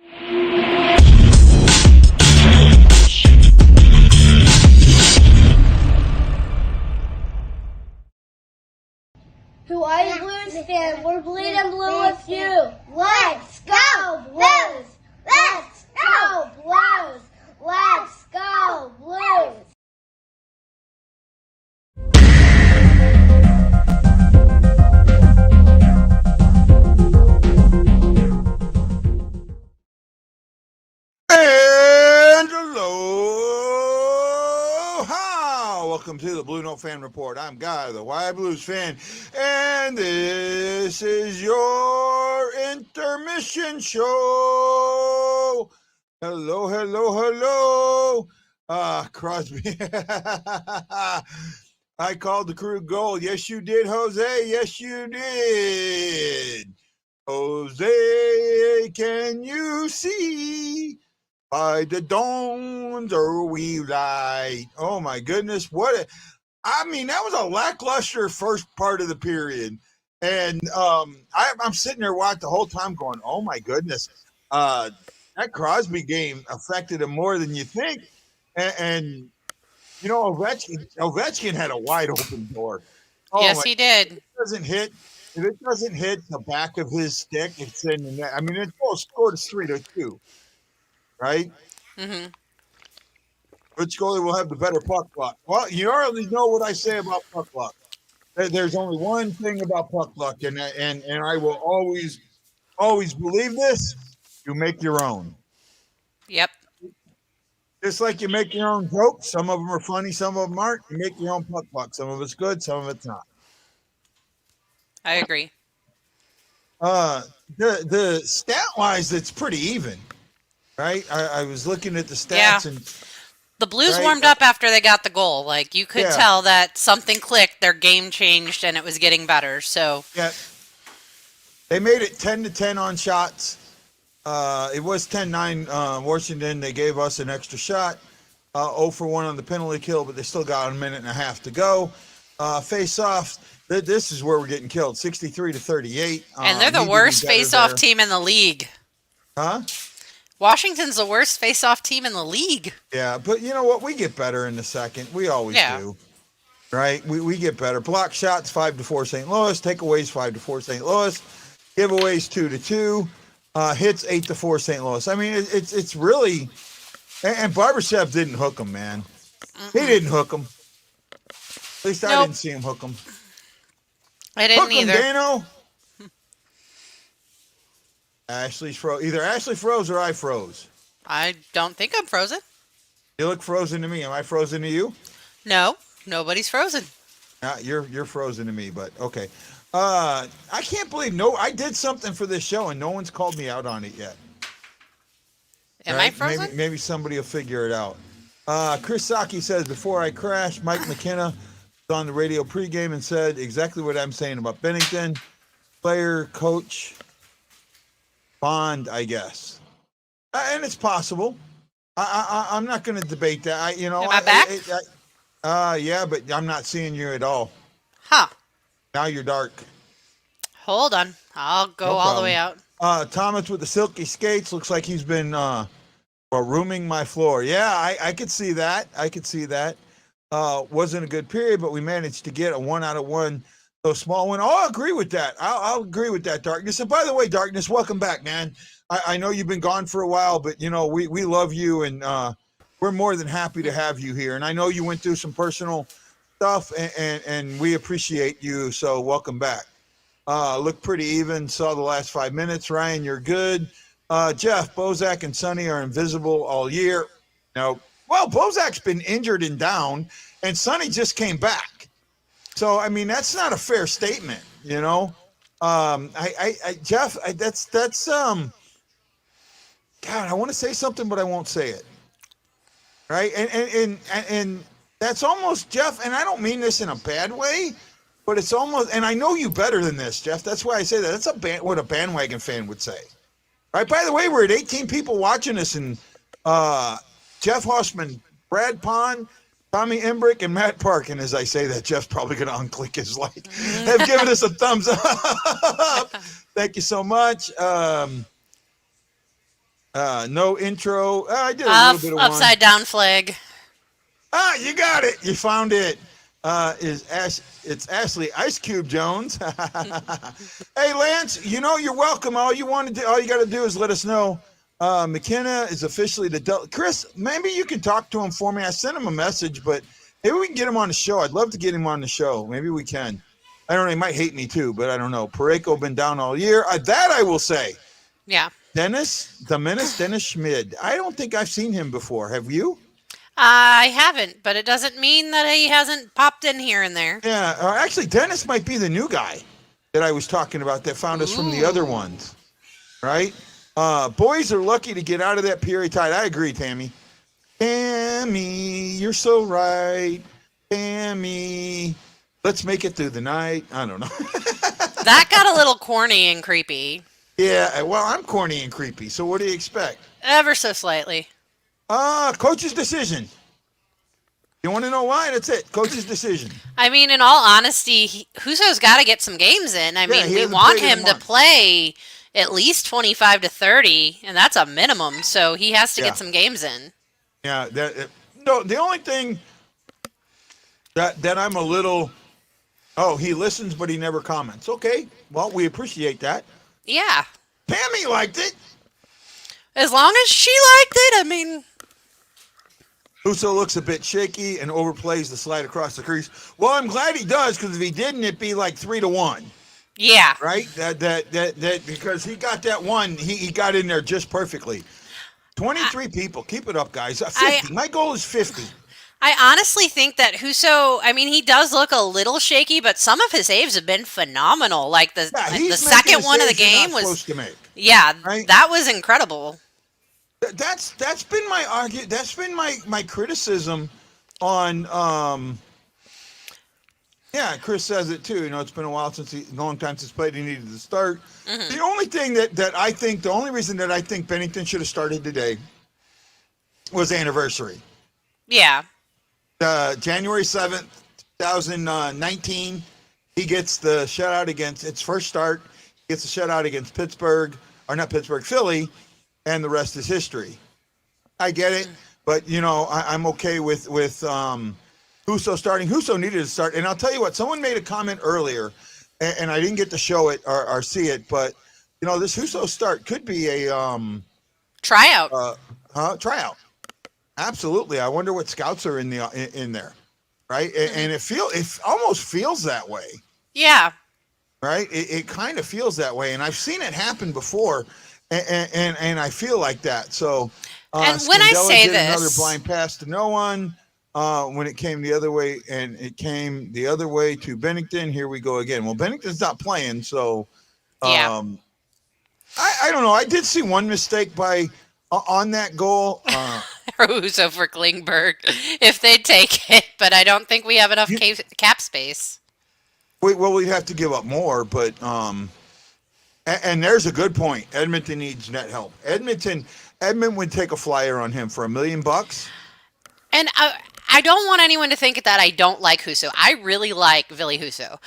Hawaii Blues fan, we're bleeding blue with you. Let's go Blues! Let's go Blues! Let's go Blues! And aloha! Welcome to the BlueNote Fan Report. I'm Guy, the Hawaii Blues fan, and this is your intermission show. Hello, hello, hello. Crosby. I called the Krug goal. Yes, you did, Jose. Yes, you did. Jose, can you see? By the dawn's early light. Oh my goodness. That was a lackluster first part of the period. And I'm sitting there watching the whole time going, oh my goodness. That Crosby game affected him more than you think. And you know, Ovechkin had a wide open door. Oh, yes, he did. If it doesn't hit the back of his stick, it's in the net. I mean, it's scored 3-2. Right? Mm-hmm. Which goalie will have the better puck luck? Well, you already know what I say about puck luck. There's only one thing about puck luck, and I will always believe this. You make your own. Yep. Just like you make your own jokes. Some of them are funny, some of them aren't. You make your own puck luck. Some of it's good, some of it's not. I agree. The stat-wise, it's pretty even. Right, I was looking at the stats, and the Blues warmed up after they got the goal. Like you could tell that something clicked, their game changed, and it was getting better. So they made it 10-10 on shots. It was 10-9 Washington. They gave us an extra shot, 0 for 1 on the penalty kill, but they still got a minute and a half to go. Face-offs. This is where we're getting killed, 63-38. And they're the worst face-off team in the league. Huh? Washington's the worst face-off team in the league. Yeah, but you know what? We get better in the second. We always do. Right? We get better. Block shots 5-4 St. Louis. Takeaways 5-4 St. Louis. Giveaways 2-2. Hits 8-4 St. Louis. I mean, it's really. And Barbashev didn't hook him, man. He didn't hook him. At least I didn't see him hook him. I didn't hook him, either. Dano. Ashley's froze. Either Ashley froze or I froze. I don't think I'm frozen. You look frozen to me. Am I frozen to you? No, nobody's frozen. You're frozen to me, but okay. I can't believe I did something for this show and no one's called me out on it yet. Am I frozen? Maybe somebody will figure it out. Chris Saki says, before I crashed, Mike McKenna was on the radio pregame and said exactly what I'm saying about Bennington. Player, coach, bond, I guess. And it's possible. I'm not going to debate that. Am I back? Yeah, but I'm not seeing you at all. Huh. Now you're dark. Hold on. I'll go all the way out. Thomas with the silky skates. Looks like he's been rooming my floor. Yeah, I could see that. Wasn't a good period, but we managed to get a 1 out of 1. So small one. Oh, I'll agree with that. I'll agree with that, Darkness. And by the way, Darkness, welcome back, man. I know you've been gone for a while, but, we love you, and we're more than happy to have you here. And I know you went through some personal stuff, and we appreciate you, so welcome back. Looked pretty even. Saw the last 5 minutes. Ryan, you're good. Jeff, Bozak, and Sonny are invisible all year. No. Well, Bozak's been injured and down, and Sonny just came back. So, I mean, that's not a fair statement, Jeff, God, I want to say something, but I won't say it. Right? And that's almost, Jeff, and I don't mean this in a bad way, but it's almost, and I know you better than this, Jeff. That's why I say that. That's what a bandwagon fan would say. Right? By the way, we're at 18 people watching this, and Jeff Hossman, Brad Pond, Tommy Embrick, and Matt Park, and as I say that, Jeff's probably going to unclick his like, have given us a thumbs up. Thank you so much. No intro. I did a little bit of one. Upside down flag. Ah, you got it. You found it. It's Ashley Ice Cube Jones. Hey, Lance, you're welcome. All you got to do is let us know. McKenna is officially the Chris, maybe you can talk to him for me. I sent him a message, but maybe we can get him on the show. I'd love to get him on the show. Maybe we can. I don't know. He might hate me too, but I don't know. Pareko been down all year. That I will say. Yeah. Dennis Schmid. I don't think I've seen him before. Have you? I haven't, but it doesn't mean that he hasn't popped in here and there. Yeah. Actually, Dennis might be the new guy that I was talking about that found us from the other ones. Right? Boys are lucky to get out of that Peoria Tide. I agree, Tammy. Tammy, you're so right. Tammy, let's make it through the night. I don't know. That got a little corny and creepy. Yeah, well, I'm corny and creepy, so what do you expect? Ever so slightly. Coach's decision. You want to know why? That's it. Coach's decision. I mean, in all honesty, Huso's got to get some games in. I mean, we want him to play at least 25 to 30, and that's a minimum, so he has to get some games in. Yeah, the only thing that I'm a little, he listens, but he never comments. Okay, well, we appreciate that. Yeah. Tammy liked it. As long as she liked it, I mean. Huso looks a bit shaky and overplays the slide across the crease. Well, I'm glad he does, because if he didn't, it'd be like 3-1. Yeah. Right? That because he got that one, he got in there just perfectly. 23 people. Keep it up, guys. 50. My goal is 50. I honestly think that Huso, I mean, he does look a little shaky, but some of his saves have been phenomenal. Like the second one of the game was, right? That was incredible. That's been my argument. That's been my criticism on. Chris says it too. It's been a while a long time since played. He needed to start. Mm-hmm. The only thing the only reason that I think Bennington should have started today was anniversary. Yeah. January 7th, 2019, he gets the shutout against its first start. He gets a shutout against Philly, and the rest is history. I get it, but I'm okay with Huso starting. Huso needed to start, and I'll tell you what. Someone made a comment earlier, and I didn't get to show it or see it, but this Huso start could be a tryout. Tryout. Absolutely. I wonder what scouts are in there, right? And it almost feels that way. Yeah. Right. It kind of feels that way, and I've seen it happen before, and I feel like that. So, and when I say this, another blind pass to no one. When it came the other way, and it came the other way to Bennington. Here we go again. Well, Bennington's not playing, so I don't know. I did see one mistake on that goal. Huso for Klingberg, if they take it, but I don't think we have enough cap space. We'd have to give up more, but and there's a good point. Edmonton needs net help. Edmonton would take a flyer on him for $1 million. And I don't want anyone to think that I don't like Huso. I really like Ville Huso.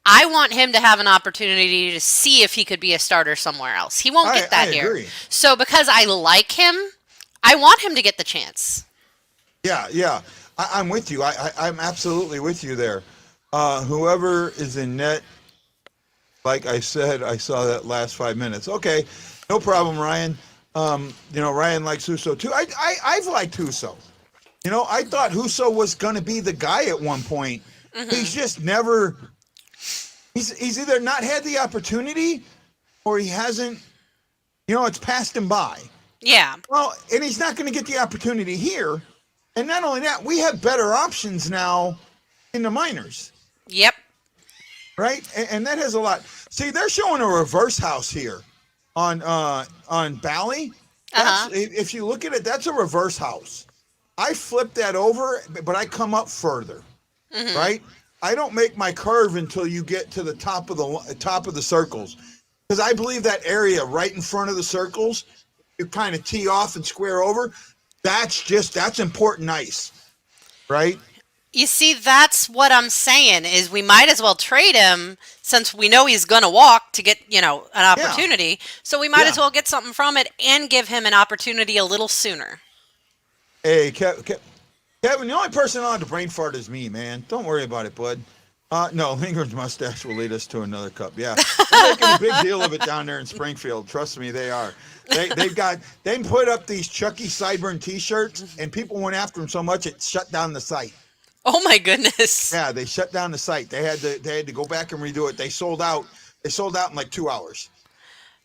I want him to have an opportunity to see if he could be a starter somewhere else. He won't get that here. Agree. So because I like him, I want him to get the chance. Yeah. I'm with you. I'm absolutely with you there. Whoever is in net, like I said, I saw that last 5 minutes. Okay, no problem, Ryan. Ryan likes Huso too. I've liked Huso. I thought Huso was going to be the guy at one point. Mm-hmm. He's just never. He's either not had the opportunity, or he hasn't. It's passed him by. Yeah. Well, and he's not going to get the opportunity here. And not only that, we have better options now in the minors. Yep. Right? And that has a lot. See, they're showing a reverse house here on Bally. If you look at it, that's a reverse house. I flip that over, but I come up further. Mm-hmm. Right? I don't make my curve until you get to the top of the circles. Because I believe that area right in front of the circles, you kind of tee off and square over, that's important ice, right? You see, that's what I'm saying is we might as well trade him since we know he's going to walk to get, an Yeah, opportunity. So we might as yeah. well get something from it and give him an opportunity a little sooner. Hey, Kevin, the only person on the brain fart is me, man. Don't worry about it, bud. No, Lingard's mustache will lead us to another cup. Yeah, they're making a big deal of it down there in Springfield. Trust me, they are. They put up these Chucky Sideburn T-shirts, and people went after them so much it shut down the site. Oh my goodness. Yeah, they shut down the site. They had to go back and redo it. They sold out. They sold out in like 2 hours.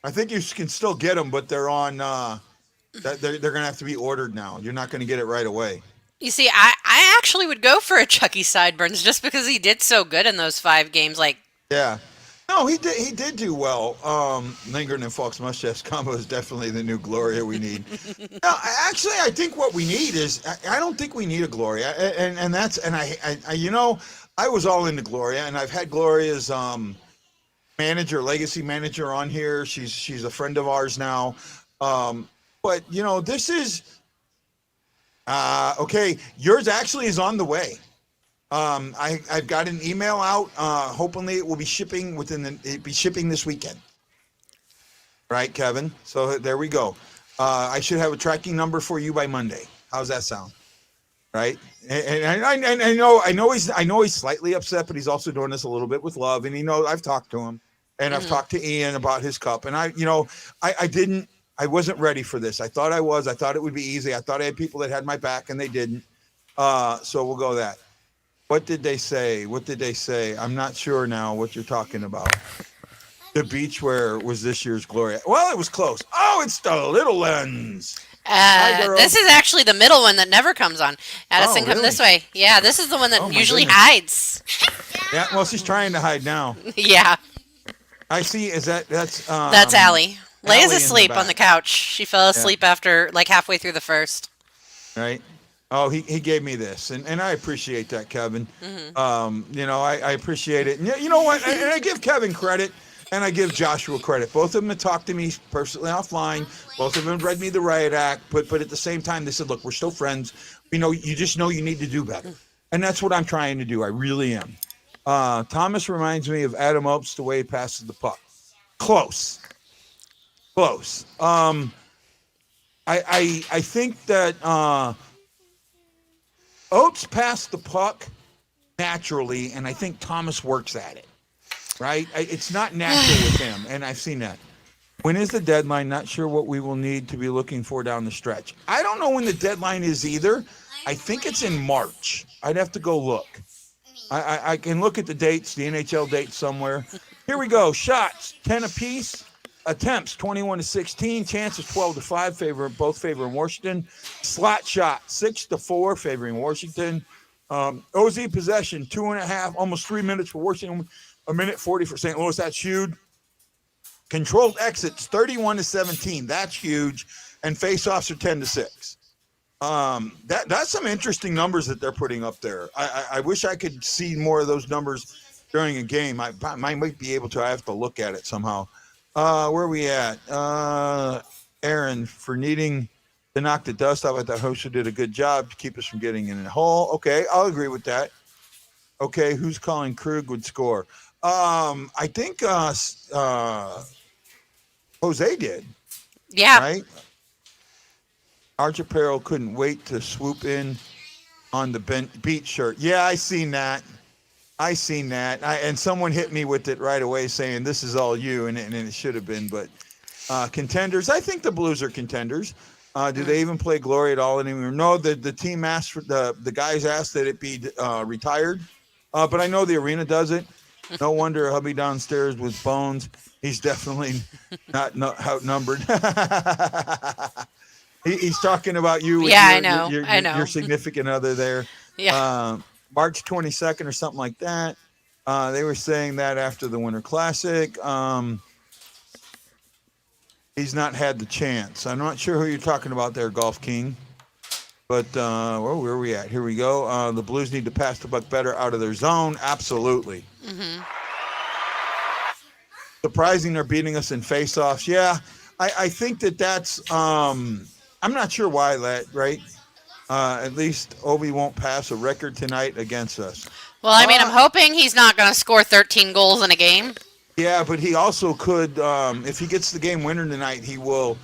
I think you can still get them, but they're on. They're gonna have to be ordered now. You're not gonna get it right away. You see, I actually would go for a Chucky Sideburns just because he did so good in those 5 games. Like, Yeah. No, he did do well. Lingard and Fox mustache combo is definitely the new Gloria we need. No, actually, I think what we need is I don't think we need a Gloria, and that's and I was all into Gloria, and I've had Gloria's legacy manager on here. She's a friend of ours now, but this is okay. Yours actually is on the way. I've got an email out. Hopefully, it will be shipping this weekend. Right, Kevin? So there we go. I should have a tracking number for you by Monday. How's that sound? Right? And I know he's slightly upset, but he's also doing this a little bit with love. And I've talked to him, and I've talked to Ian about his cup. And I wasn't ready for this. I thought I was. I thought it would be easy. I thought I had people that had my back, and they didn't. So we'll go that. What did they say? I'm not sure now what you're talking about. The beachwear was this year's Gloria. Well, it was close. Oh, it's the little lens. Hi, girl. this is actually the middle one that never comes on. Addison, Oh, come really? this way. Yeah, this is the one that Oh, my usually goodness. hides. Yeah, well, she's trying to hide now. Yeah, I see. That's that's Allie. Leia's Allie in the asleep on back. the couch. She fell asleep after like halfway through the first. Right. Oh, he gave me this, and I appreciate that, Kevin. I appreciate it. And you know what? And I give Kevin credit, and I give Joshua credit. Both of them have talked to me personally offline. Both of them read me the riot act, but at the same time, they said, "Look, we're still friends. You just know you need to do better," and that's what I'm trying to do. I really am. Thomas reminds me of Adam Opes the way he passes the puck. Close. I think that. Oates passed the puck naturally, and I think Thomas works at it, right? It's not natural with him, and I've seen that. When is the deadline? Not sure what we will need to be looking for down the stretch. I don't know when the deadline is either. I think it's in March. I'd have to go look. I can look at the dates, the NHL dates somewhere. Here we go. Shots, 10 apiece. Attempts 21-16, chances 12-5, both favoring Washington. Slot shot 6-4, favoring Washington. OZ possession 2.5, almost 3 minutes for Washington, a minute 40 for St. Louis. That's huge. Controlled exits 31-17. That's huge. And faceoffs are 10-6. That's some interesting numbers that they're putting up there. I wish I could see more of those numbers during a game. I might be able to. I have to look at it somehow. Where are we at? Aaron, for needing to knock the dust off, I thought Hoser did a good job to keep us from getting in a hole. Okay, I'll agree with that. Okay, who's calling Krug would score? I think Jose did. Yeah. Right? Archipel couldn't wait to swoop in on the beach shirt. Yeah, I seen that. And someone hit me with it right away saying, this is all you, and it should have been. But contenders, I think the Blues are contenders. Do they even play Glory at all anymore? No, the team asked, for the guys asked that it be retired. But I know the arena does it. No wonder hubby downstairs with bones. He's definitely not outnumbered. He's talking about you. With Yeah, I know. your Your significant other there. Yeah. March 22nd or something like that. They were saying that after the Winter Classic. He's not had the chance. I'm not sure who you're talking about there, Golf King. But where are we at? Here we go. The Blues need to pass the puck better out of their zone. Absolutely. Surprising they're beating us in faceoffs. Yeah, I think that's I'm not sure why that, right? At least Obi won't pass a record tonight against us. Well, I mean, I'm hoping he's not going to score 13 goals in a game. Yeah, but he also could, if he gets the game winner tonight, he will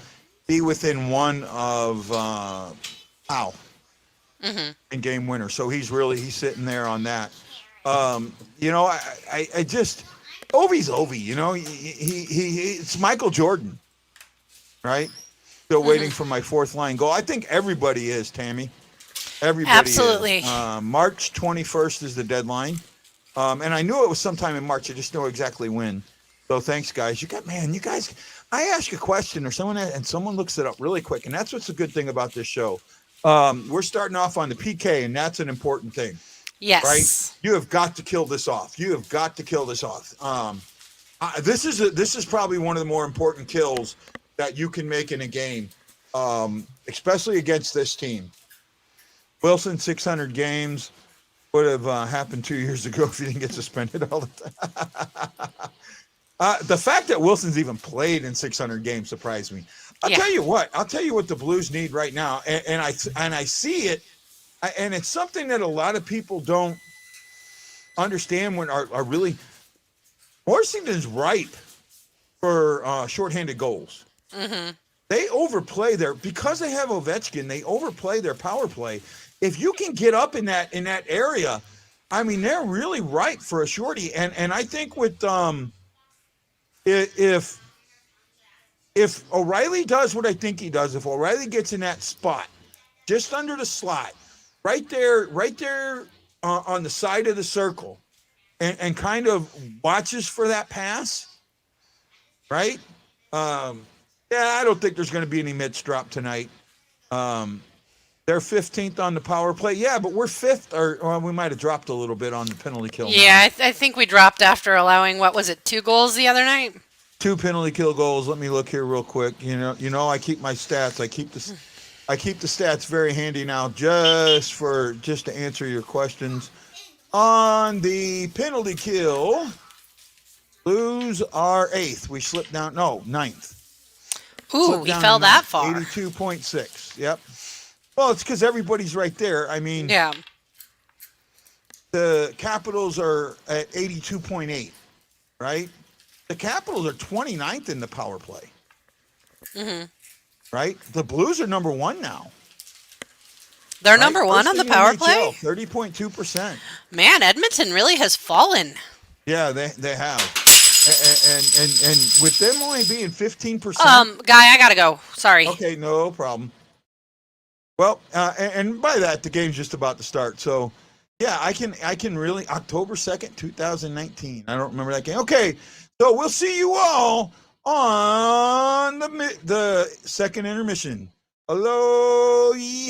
be within one of Powell in game winner. So he's sitting there on that. I just Ovi's Ovi. It's Michael Jordan, right? Still waiting for my fourth line goal. I think everybody is, Tammy. Everybody Absolutely. is. March 21st is the deadline. And I knew it was sometime in March. I just know exactly when. So thanks, guys. You guys, I ask a question or someone looks it up really quick. And that's what's the good thing about this show. We're starting off on the PK, and that's an important thing. Yes. Right? You have got to kill this off. This is probably one of the more important kills that you can make in a game, especially against this team. Wilson, 600 games. Would have happened 2 years ago if he didn't get suspended all the time. The fact that Wilson's even played in 600 games surprised me. I'll tell you what the Blues need right now, and I see it, and it's something that a lot of people don't understand when are really. Washington's ripe for shorthanded goals. Mm-hmm. They overplay because they have Ovechkin. They overplay their power play. If you can get up in that area, I mean, they're really ripe for a shorty. And I think with if O'Reilly does what I think he does, if O'Reilly gets in that spot, just under the slot, right there on the side of the circle, and kind of watches for that pass, right? I don't think there's going to be any mitts drop tonight. They're 15th on the power play. Yeah, but we're 5th, or we might have dropped a little bit on the penalty kill. Yeah, I think we dropped after allowing, 2 goals the other night? 2 penalty kill goals. Let me look here real quick. I keep my stats. I keep the stats very handy now, just to answer your questions. On the penalty kill, Blues are 8th. We slipped down. No, 9th. Ooh, he fell that far. 82.6. Yep. Well, it's because everybody's right there. I mean, yeah. The Capitals are at 82.8, right? The Capitals are 29th in the power play. Mm-hmm. Right? The Blues are number 1 now. They're right? Number 1 on the power play? 30.2%. Man, Edmonton really has fallen. Yeah, they have. And with them only being 15%. Guy, I gotta go. Sorry. Okay, no problem. Well, and by that, the game's just about to start. So, yeah, I can really, October 2nd, 2019. I don't remember that game. Okay, so we'll see you all on the second intermission. Aloha.